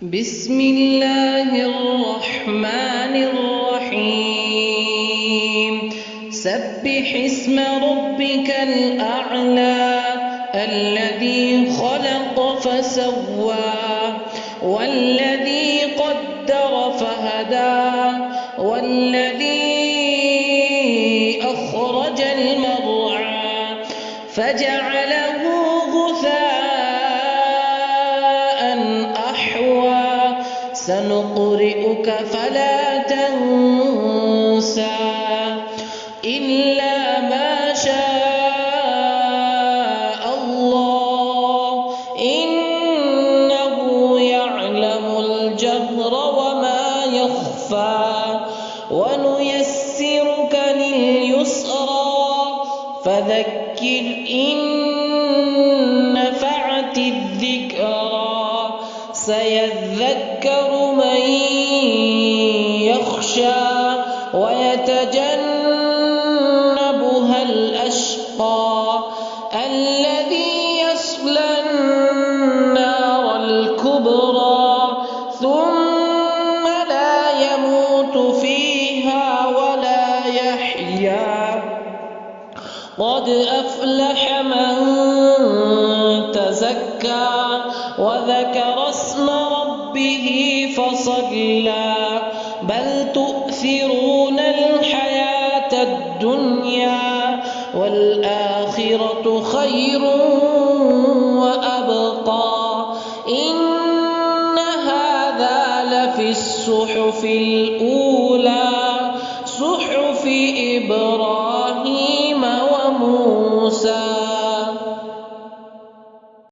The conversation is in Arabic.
بسم الله الرحمن الرحيم سبح اسم ربك الأعلى الذي خلق فسوى والذي قدر فهدى والذي أخرج المرعى فجعله غثاء أحوى سنقرئك فلا تنسى إلا ما شاء الله إنه يعلم الجهر وما يخفى ونيسرك لليسرى فذكر إن نفعت الذكرى سيذكر من يخشى ويتجنبها الأشقى الذي يصلى النار الكبرى ثم لا يموت فيها ولا يحيا قد أفلح من تزكى وذكر اسم ربه فصلى بل تؤثرون الحياة الدنيا والآخرة خير وأبقى إن هذا لفي الصحف الأولى صحف إبراهيم وموسى